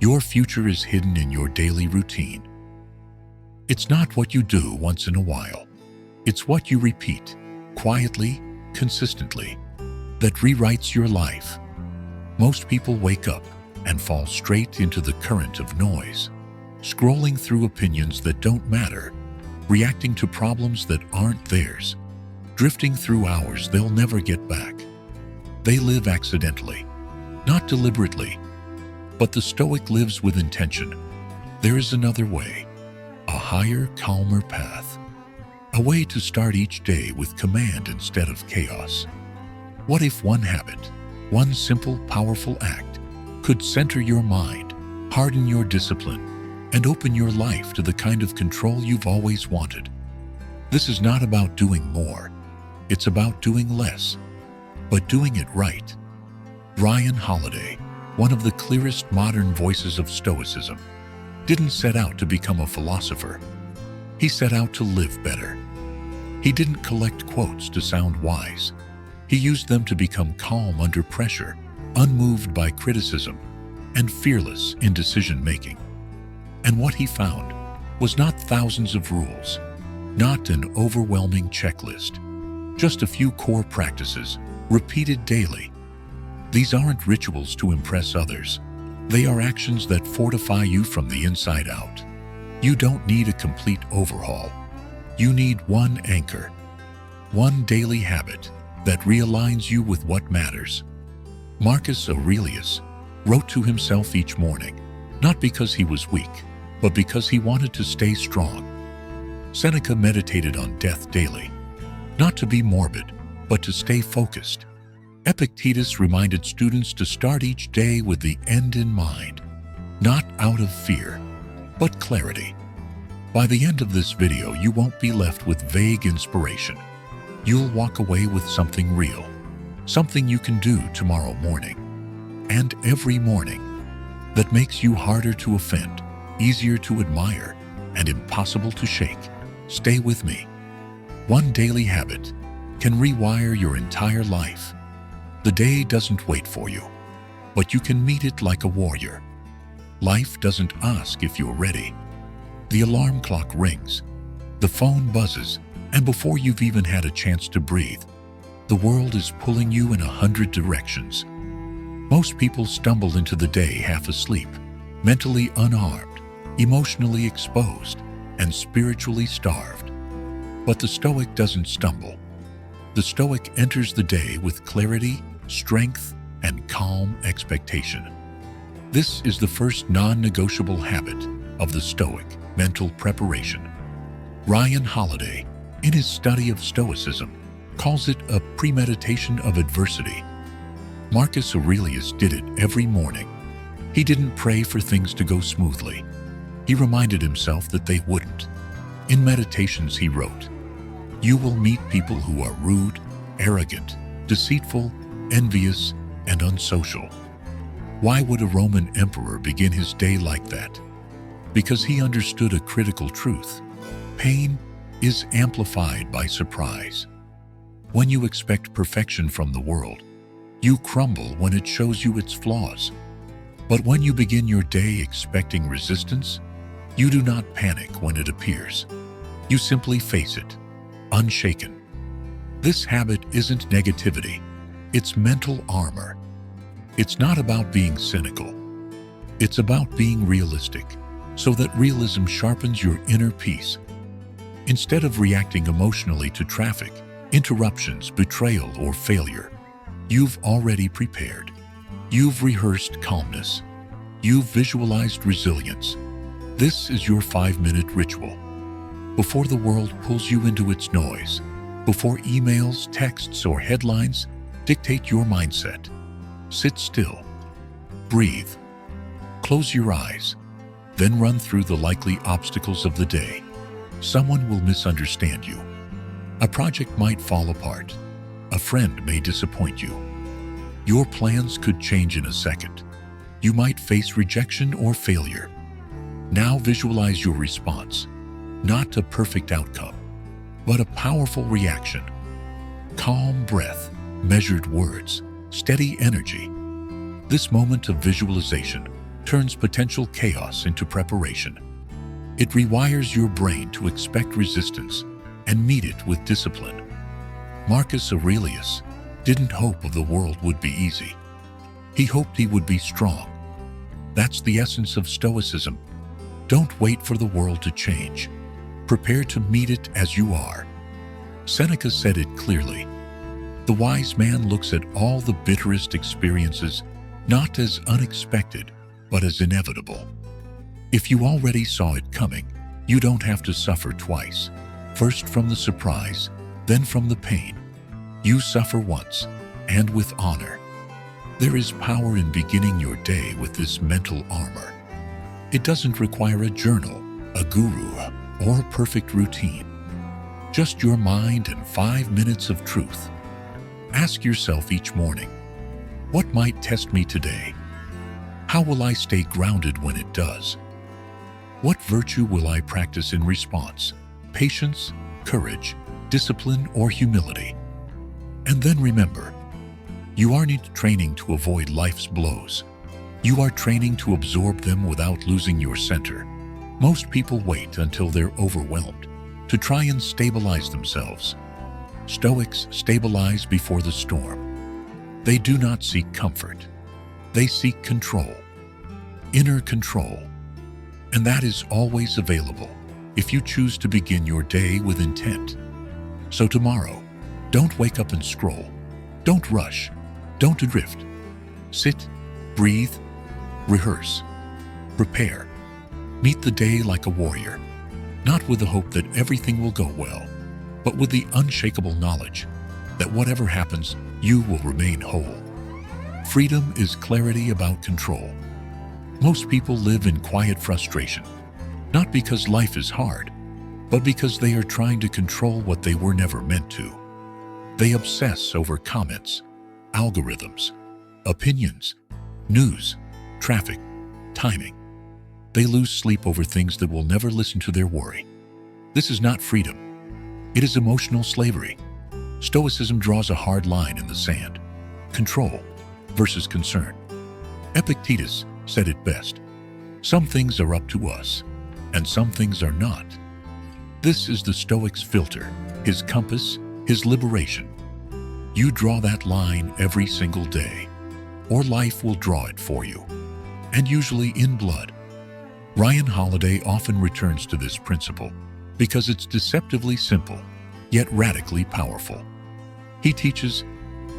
Your future is hidden in your daily routine. It's not what you do once in a while. It's what you repeat, quietly, consistently, that rewrites your life. Most people wake up and fall straight into the current of noise, scrolling through opinions that don't matter, reacting to problems that aren't theirs, drifting through hours they'll never get back. They live accidentally, not deliberately, but the Stoic lives with intention. There is another way, a higher, calmer path, a way to start each day with command instead of chaos. What if one habit, one simple, powerful act, could center your mind, harden your discipline, and open your life to the kind of control you've always wanted? This is not about doing more. It's about doing less, but doing it right. Ryan Holiday, one of the clearest modern voices of Stoicism, didn't set out to become a philosopher. He set out to live better. He didn't collect quotes to sound wise. He used them to become calm under pressure, unmoved by criticism, and fearless in decision-making. And what he found was not thousands of rules, not an overwhelming checklist, just a few core practices, repeated daily. These aren't rituals to impress others. They are actions that fortify you from the inside out. You don't need a complete overhaul. You need one anchor, one daily habit that realigns you with what matters. Marcus Aurelius wrote to himself each morning, not because he was weak, but because he wanted to stay strong. Seneca meditated on death daily, not to be morbid, but to stay focused. Epictetus reminded students to start each day with the end in mind, not out of fear, but clarity. By the end of this video, you won't be left with vague inspiration. You'll walk away with something real, something you can do tomorrow morning, and every morning, that makes you harder to offend, easier to admire, and impossible to shake. Stay with me. One daily habit can rewire your entire life. The day doesn't wait for you, but you can meet it like a warrior. Life doesn't ask if you're ready. The alarm clock rings, the phone buzzes, and before you've even had a chance to breathe, the world is pulling you in 100 directions. Most people stumble into the day half asleep, mentally unarmed, emotionally exposed, and spiritually starved. But the Stoic doesn't stumble. The Stoic enters the day with clarity, strength, and calm expectation. This is the first non-negotiable habit of the Stoic mental preparation. Ryan Holiday, in his study of Stoicism, calls it a premeditation of adversity. Marcus Aurelius did it every morning. He didn't pray for things to go smoothly. He reminded himself that they wouldn't. In Meditations, he wrote, "You will meet people who are rude, arrogant, deceitful, envious, and unsocial." Why would a Roman emperor begin his day like that? Because he understood a critical truth. Pain is amplified by surprise. When you expect perfection from the world, you crumble when it shows you its flaws. But when you begin your day expecting resistance, you do not panic when it appears. You simply face it, unshaken. This habit isn't negativity, it's mental armor. It's not about being cynical. It's about being realistic, so that realism sharpens your inner peace. Instead of reacting emotionally to traffic, interruptions, betrayal, or failure, you've already prepared. You've rehearsed calmness. You've visualized resilience. This is your 5-minute ritual. Before the world pulls you into its noise, before emails, texts, or headlines dictate your mindset, sit still, breathe, close your eyes, then run through the likely obstacles of the day. Someone will misunderstand you. A project might fall apart. A friend may disappoint you. Your plans could change in a second. You might face rejection or failure. Now visualize your response, not a perfect outcome, but a powerful reaction. Calm breath, measured words, steady energy. This moment of visualization turns potential chaos into preparation. It rewires your brain to expect resistance and meet it with discipline. Marcus Aurelius didn't hope the world would be easy. He hoped he would be strong. That's the essence of Stoicism. Don't wait for the world to change. Prepare to meet it as you are. Seneca said it clearly. The wise man looks at all the bitterest experiences not as unexpected, but as inevitable. If you already saw it coming, you don't have to suffer twice. First from the surprise, then from the pain. You suffer once, and with honor. There is power in beginning your day with this mental armor. It doesn't require a journal, a guru, or a perfect routine. Just your mind and 5 minutes of truth. Ask yourself each morning, what might test me today? How will I stay grounded when it does? What virtue will I practice in response? Patience, courage, discipline, or humility? And then remember, you aren't training to avoid life's blows. You are training to absorb them without losing your center. Most people wait until they're overwhelmed to try and stabilize themselves. Stoics stabilize before the storm. They do not seek comfort. They seek control, inner control. And that is always available if you choose to begin your day with intent. So tomorrow, don't wake up and scroll. Don't rush. Don't adrift. Sit, breathe, rehearse, prepare. Meet the day like a warrior, not with the hope that everything will go well, but with the unshakable knowledge that whatever happens, you will remain whole. Freedom is clarity about control. Most people live in quiet frustration, not because life is hard, but because they are trying to control what they were never meant to. They obsess over comments, algorithms, opinions, news, traffic, timing. They lose sleep over things that will never listen to their worry. This is not freedom. It is emotional slavery. Stoicism draws a hard line in the sand. Control versus concern. Epictetus said it best. Some things are up to us, and some things are not. This is the Stoic's filter, his compass, his liberation. You draw that line every single day, or life will draw it for you, and usually in blood. Ryan Holiday often returns to this principle because it's deceptively simple, yet radically powerful. He teaches,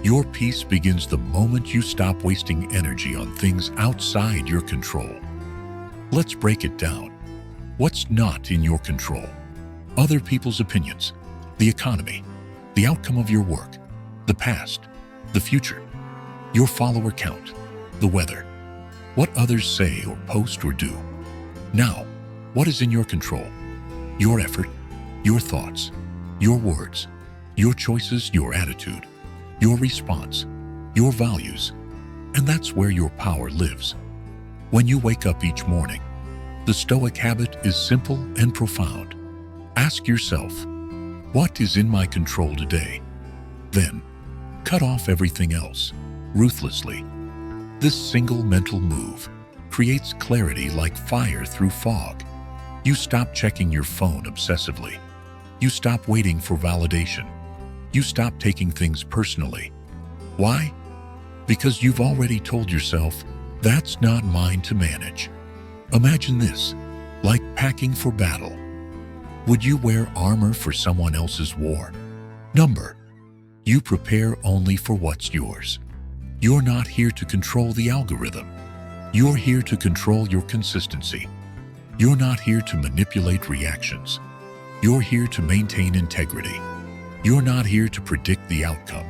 your peace begins the moment you stop wasting energy on things outside your control. Let's break it down. What's not in your control? Other people's opinions, the economy, the outcome of your work, the past, the future, your follower count, the weather, what others say or post or do. Now, what is in your control? Your effort, your thoughts, your words, your choices, your attitude, your response, your values, and that's where your power lives. When you wake up each morning, the Stoic habit is simple and profound. Ask yourself, what is in my control today? Then, cut off everything else, ruthlessly. This single mental move creates clarity like fire through fog. You stop checking your phone obsessively. You stop waiting for validation. You stop taking things personally. Why? Because you've already told yourself, that's not mine to manage. Imagine this, like packing for battle. Would you wear armor for someone else's war? Number, you prepare only for what's yours. You're not here to control the algorithm. You're here to control your consistency. You're not here to manipulate reactions. You're here to maintain integrity. You're not here to predict the outcome.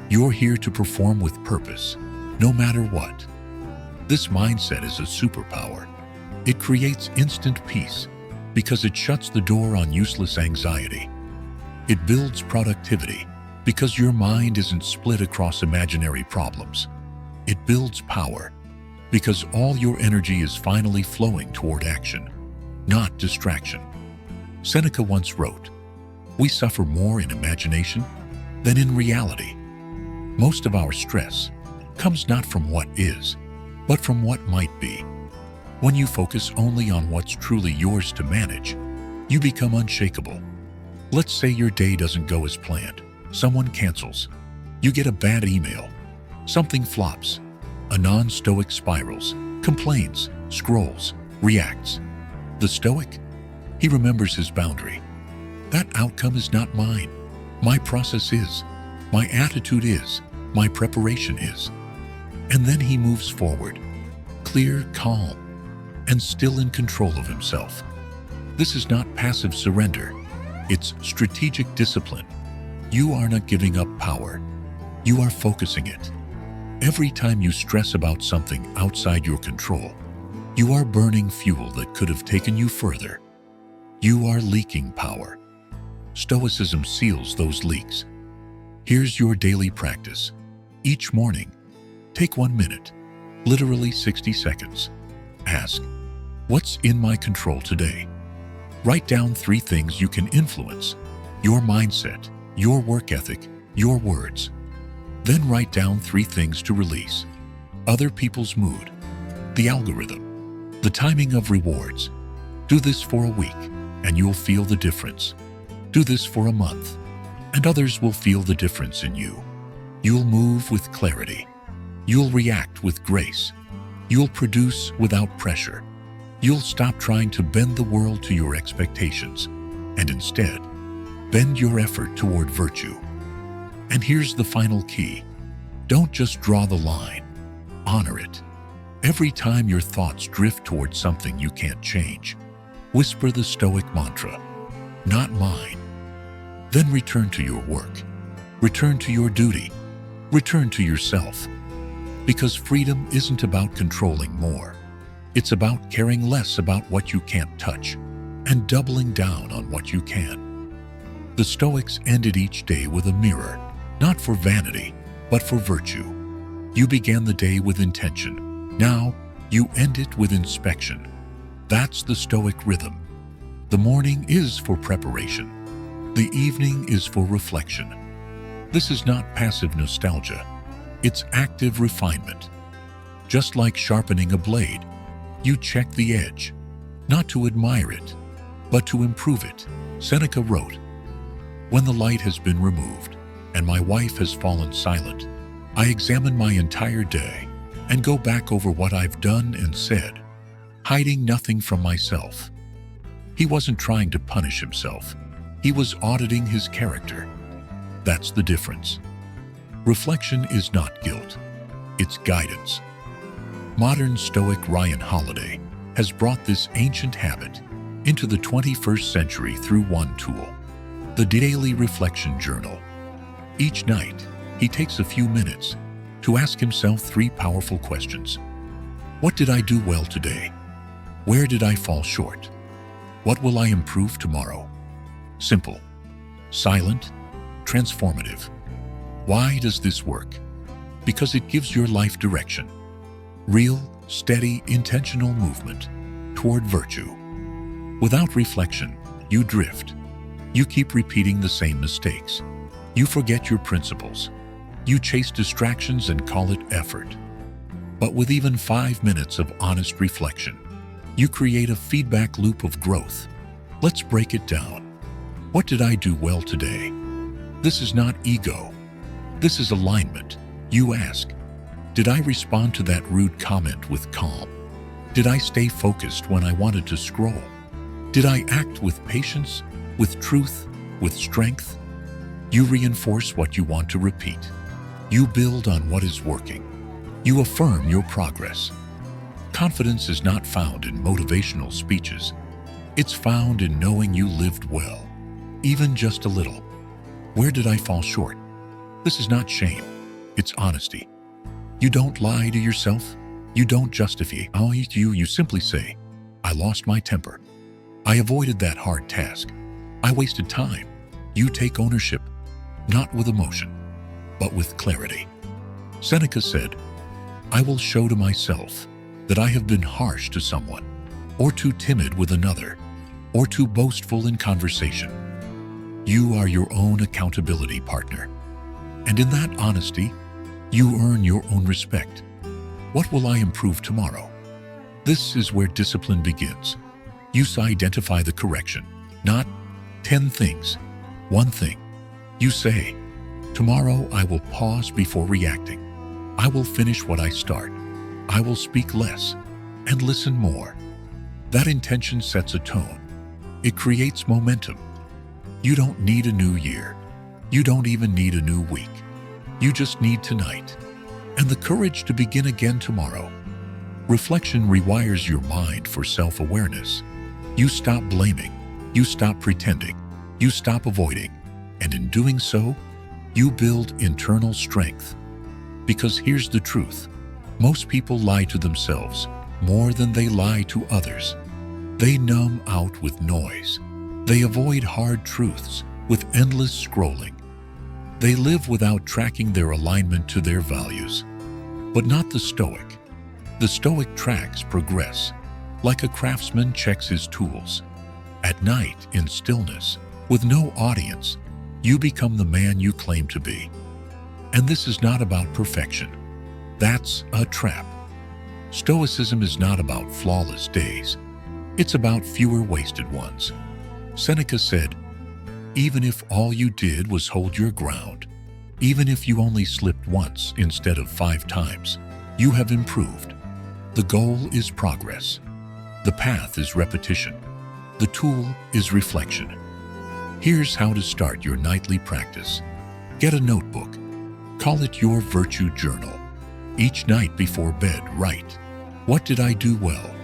You're here to perform with purpose, no matter what. This mindset is a superpower. It creates instant peace because it shuts the door on useless anxiety. It builds productivity because your mind isn't split across imaginary problems. It builds power because all your energy is finally flowing toward action, not distraction. Seneca once wrote, "We suffer more in imagination than in reality." Most of our stress comes not from what is, but from what might be. When you focus only on what's truly yours to manage, you become unshakable. Let's say your day doesn't go as planned. Someone cancels. You get a bad email. Something flops. A non-Stoic spirals, complains, scrolls, reacts. The Stoic? He remembers his boundary. That outcome is not mine. My process is. My attitude is. My preparation is. And then he moves forward, clear, calm, and still in control of himself. This is not passive surrender. It's strategic discipline. You are not giving up power. You are focusing it. Every time you stress about something outside your control, you are burning fuel that could have taken you further. You are leaking power. Stoicism seals those leaks. Here's your daily practice. Each morning, take 1 minute, literally 60 seconds. Ask, what's in my control today? Write down 3 things you can influence: your mindset, your work ethic, your words. Then write down 3 things to release: other people's mood, the algorithm, the timing of rewards. Do this for a week, and you'll feel the difference. Do this for a month, and others will feel the difference in you. You'll move with clarity. You'll react with grace. You'll produce without pressure. You'll stop trying to bend the world to your expectations, and instead, bend your effort toward virtue. And here's the final key. Don't just draw the line. Honor it. Every time your thoughts drift toward something you can't change, whisper the Stoic mantra, not mine. Then return to your work. Return to your duty. Return to yourself. Because freedom isn't about controlling more. It's about caring less about what you can't touch and doubling down on what you can. The Stoics ended each day with a mirror, not for vanity, but for virtue. You began the day with intention. Now, you end it with inspection. That's the Stoic rhythm. The morning is for preparation. The evening is for reflection. This is not passive nostalgia. It's active refinement. Just like sharpening a blade, you check the edge, not to admire it, but to improve it. Seneca wrote, "When the light has been removed and my wife has fallen silent, I examine my entire day and go back over what I've done and said, hiding nothing from myself." He wasn't trying to punish himself. He was auditing his character. That's the difference. Reflection is not guilt. It's guidance. Modern Stoic Ryan Holiday has brought this ancient habit into the 21st century through one tool, the Daily Reflection Journal. Each night, he takes a few minutes to ask himself 3 powerful questions. What did I do well today? Where did I fall short? What will I improve tomorrow? Simple, silent, transformative. Why does this work? Because it gives your life direction. Real, steady, intentional movement toward virtue. Without reflection, you drift. You keep repeating the same mistakes. You forget your principles. You chase distractions and call it effort. But with even 5 minutes of honest reflection, you create a feedback loop of growth. Let's break it down. What did I do well today? This is not ego. This is alignment. You ask, did I respond to that rude comment with calm? Did I stay focused when I wanted to scroll? Did I act with patience, with truth, with strength? You reinforce what you want to repeat. You build on what is working. You affirm your progress. Confidence is not found in motivational speeches. It's found in knowing you lived well, even just a little. Where did I fall short? This is not shame. It's honesty. You don't lie to yourself. You don't justify you simply say, I lost my temper. I avoided that hard task. I wasted time. You take ownership, not with emotion, but with clarity. Seneca said, I will show to myself that I have been harsh to someone, or too timid with another, or too boastful in conversation. You are your own accountability partner. And in that honesty, you earn your own respect. What will I improve tomorrow? This is where discipline begins. You identify the correction, not 10 things, one thing. You say, tomorrow I will pause before reacting. I will finish what I start. I will speak less and listen more. That intention sets a tone. It creates momentum. You don't need a new year. You don't even need a new week. You just need tonight and the courage to begin again tomorrow. Reflection rewires your mind for self-awareness. You stop blaming. You stop pretending. You stop avoiding. And in doing so, you build internal strength. Because here's the truth. Most people lie to themselves more than they lie to others. They numb out with noise. They avoid hard truths with endless scrolling. They live without tracking their alignment to their values. But not the Stoic. The Stoic tracks progress, like a craftsman checks his tools. At night, in stillness, with no audience, you become the man you claim to be. And this is not about perfection. That's a trap. Stoicism is not about flawless days. It's about fewer wasted ones. Seneca said, even if all you did was hold your ground, even if you only slipped once instead of 5 times, you have improved. The goal is progress. The path is repetition. The tool is reflection. Here's how to start your nightly practice. Get a notebook. Call it your virtue journal. Each night before bed, write, what did I do well?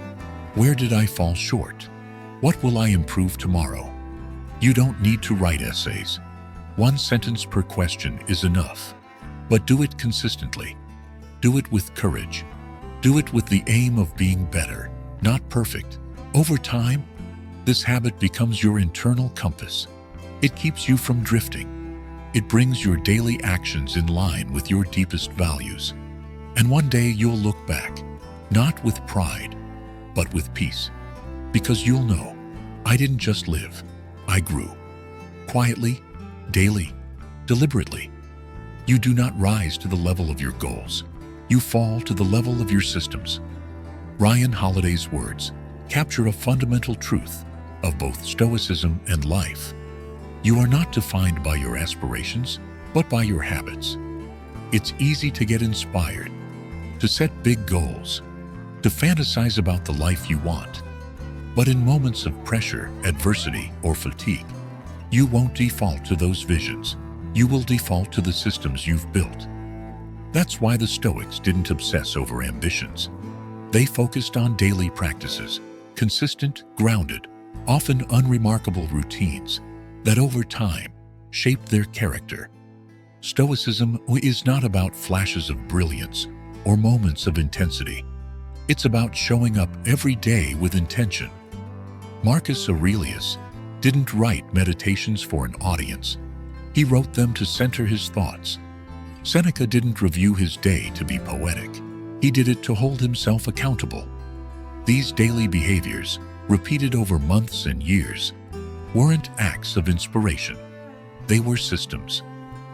Where did I fall short? What will I improve tomorrow? You don't need to write essays. 1 sentence per question is enough. But do it consistently. Do it with courage. Do it with the aim of being better, not perfect. Over time, this habit becomes your internal compass. It keeps you from drifting. It brings your daily actions in line with your deepest values. And one day you'll look back, not with pride, but with peace. Because you'll know, I didn't just live, I grew. Quietly, daily, deliberately. You do not rise to the level of your goals. You fall to the level of your systems. Ryan Holiday's words capture a fundamental truth of both Stoicism and life. You are not defined by your aspirations, but by your habits. It's easy to get inspired, to set big goals, to fantasize about the life you want. But in moments of pressure, adversity, or fatigue, you won't default to those visions. You will default to the systems you've built. That's why the Stoics didn't obsess over ambitions. They focused on daily practices, consistent, grounded, often unremarkable routines that over time shaped their character. Stoicism is not about flashes of brilliance or moments of intensity. It's about showing up every day with intention. Marcus Aurelius didn't write meditations for an audience. He wrote them to center his thoughts. Seneca didn't review his day to be poetic. He did it to hold himself accountable. These daily behaviors, repeated over months and years, weren't acts of inspiration. They were systems.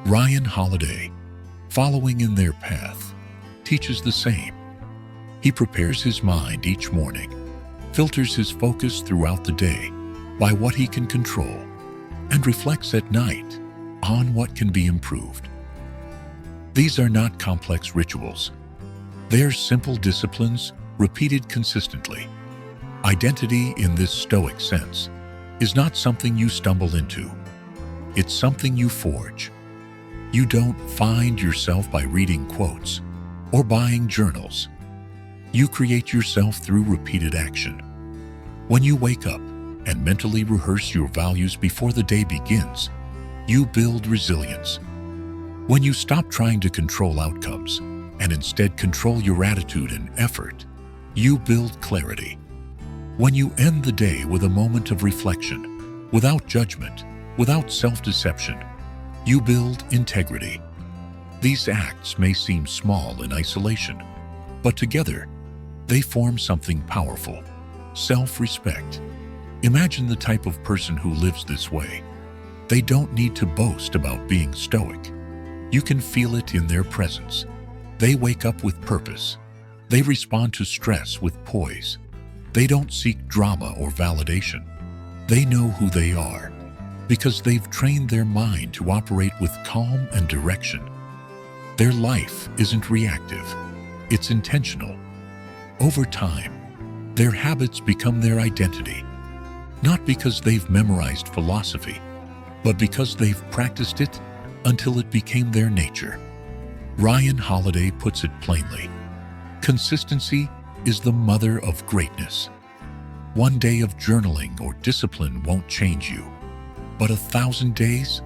Ryan Holiday, following in their path, teaches the same. He prepares his mind each morning, filters his focus throughout the day by what he can control, and reflects at night on what can be improved. These are not complex rituals. They are simple disciplines repeated consistently. Identity in this Stoic sense is not something you stumble into. It's something you forge. You don't find yourself by reading quotes or buying journals. You create yourself through repeated action. When you wake up and mentally rehearse your values before the day begins, you build resilience. When you stop trying to control outcomes and instead control your attitude and effort, you build clarity. When you end the day with a moment of reflection, without judgment, without self-deception, you build integrity. These acts may seem small in isolation, but together, they form something powerful: self-respect. Imagine the type of person who lives this way. They don't need to boast about being stoic. You can feel it in their presence. They wake up with purpose. They respond to stress with poise. They don't seek drama or validation. They know who they are because they've trained their mind to operate with calm and direction. Their life isn't reactive, it's intentional. Over time, their habits become their identity, not because they've memorized philosophy, but because they've practiced it until it became their nature. Ryan Holiday puts it plainly: consistency is the mother of greatness. One day of journaling or discipline won't change you, but 1,000 days,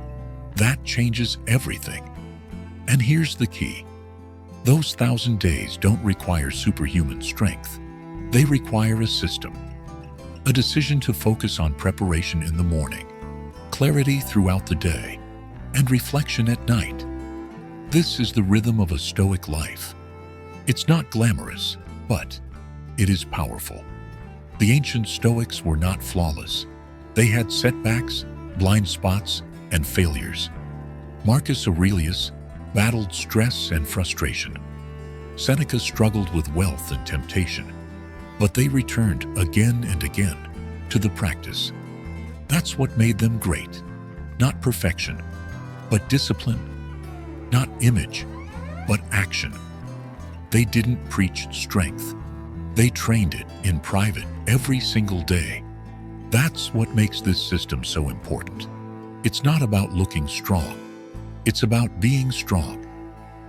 that changes everything. And here's the key: those 1,000 days don't require superhuman strength. They require a system, a decision to focus on preparation in the morning, clarity throughout the day, and reflection at night. This is the rhythm of a Stoic life. It's not glamorous, but it is powerful. The ancient Stoics were not flawless. They had setbacks, blind spots, and failures. Marcus Aurelius battled stress and frustration. Seneca struggled with wealth and temptation, but they returned again and again to the practice. That's what made them great. Not perfection, but discipline. Not image, but action. They didn't preach strength. They trained it in private every single day. That's what makes this system so important. It's not about looking strong. It's about being strong,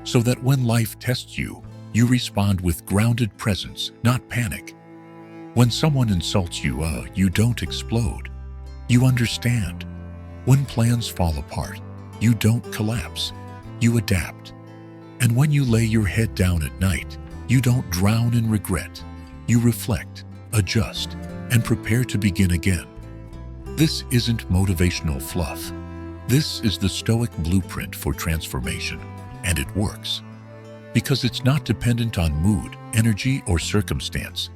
so that when life tests you, you respond with grounded presence, not panic. When someone insults you, you don't explode. You understand. When plans fall apart, you don't collapse. You adapt. And when you lay your head down at night, you don't drown in regret. You reflect, adjust, and prepare to begin again. This isn't motivational fluff. This is the Stoic blueprint for transformation, and it works. Because it's not dependent on mood, energy, or circumstance.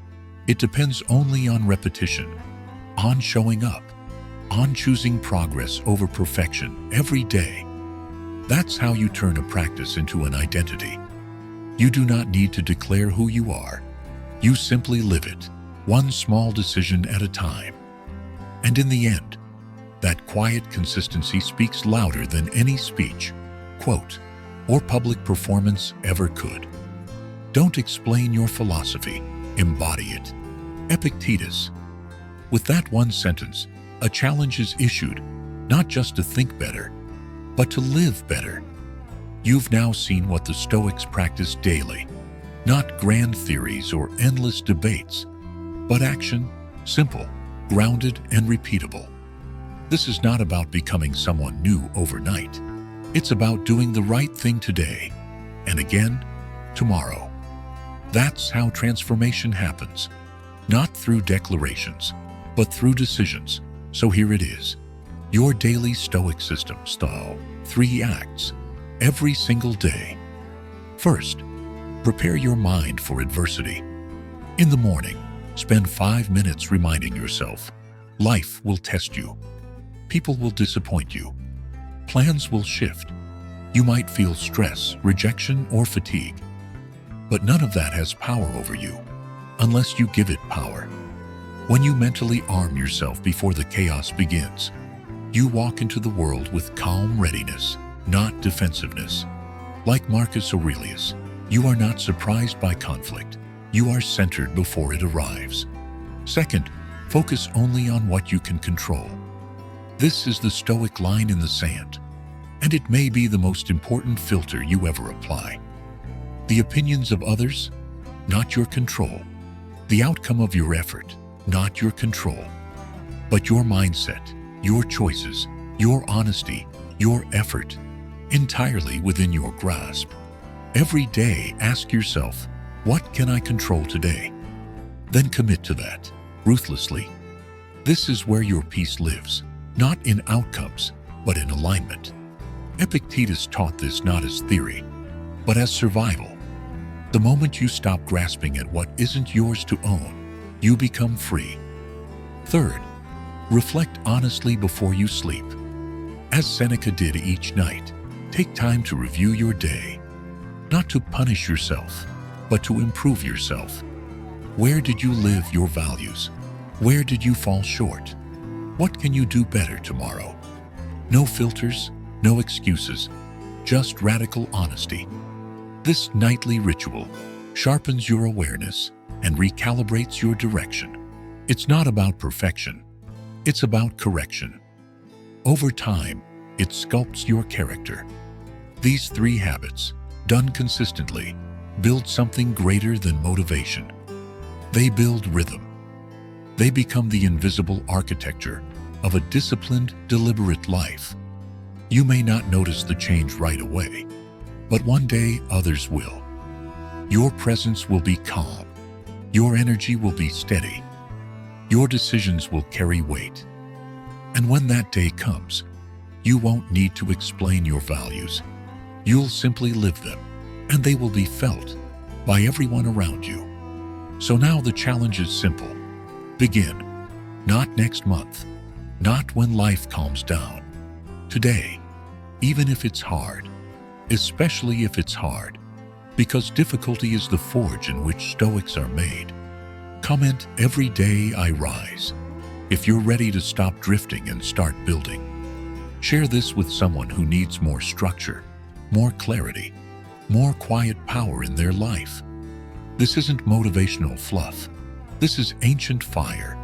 It depends only on repetition, on showing up, on choosing progress over perfection every day. That's how you turn a practice into an identity. You do not need to declare who you are. You simply live it, one small decision at a time. And in the end, that quiet consistency speaks louder than any speech, quote, or public performance ever could. Don't explain your philosophy, embody it. Epictetus. With that one sentence, a challenge is issued, not just to think better, but to live better. You've now seen what the Stoics practice daily, not grand theories or endless debates, but action, simple, grounded, and repeatable. This is not about becoming someone new overnight. It's about doing the right thing today, and again, tomorrow. That's how transformation happens, not through declarations, but through decisions. So here it is, your daily Stoic system, 3 acts, every single day. First, prepare your mind for adversity. In the morning, spend 5 minutes reminding yourself, life will test you. People will disappoint you. Plans will shift. You might feel stress, rejection, or fatigue. But none of that has power over you, unless you give it power. When you mentally arm yourself before the chaos begins, you walk into the world with calm readiness, not defensiveness. Like Marcus Aurelius, you are not surprised by conflict. You are centered before it arrives. Second, focus only on what you can control. This is the Stoic line in the sand, and it may be the most important filter you ever apply. The opinions of others, not your control. The outcome of your effort, not your control. But your mindset, your choices, your honesty, your effort, entirely within your grasp. Every day, ask yourself, what can I control today? Then commit to that, ruthlessly. This is where your peace lives, not in outcomes, but in alignment. Epictetus taught this not as theory, but as survival. The moment you stop grasping at what isn't yours to own, you become free. Third, reflect honestly before you sleep. As Seneca did each night, take time to review your day, not to punish yourself, but to improve yourself. Where did you live your values? Where did you fall short? What can you do better tomorrow? No filters, no excuses, just radical honesty. This nightly ritual sharpens your awareness and recalibrates your direction. It's not about perfection. It's about correction. Over time, it sculpts your character. These 3 habits, done consistently, build something greater than motivation. They build rhythm. They become the invisible architecture of a disciplined, deliberate life. You may not notice the change right away, but one day others will. Your presence will be calm. Your energy will be steady. Your decisions will carry weight. And when that day comes, you won't need to explain your values. You'll simply live them, and they will be felt by everyone around you. So now the challenge is simple. Begin. Not next month. Not when life calms down. Today, even if it's hard. Especially if it's hard, because difficulty is the forge in which Stoics are made. Comment every day I rise if you're ready to stop drifting and start building. Share this with someone who needs more structure, more clarity, more quiet power in their life. This isn't motivational fluff. This is ancient fire.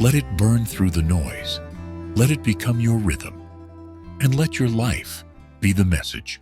Let it burn through the noise. Let it become your rhythm. And let your life be the message.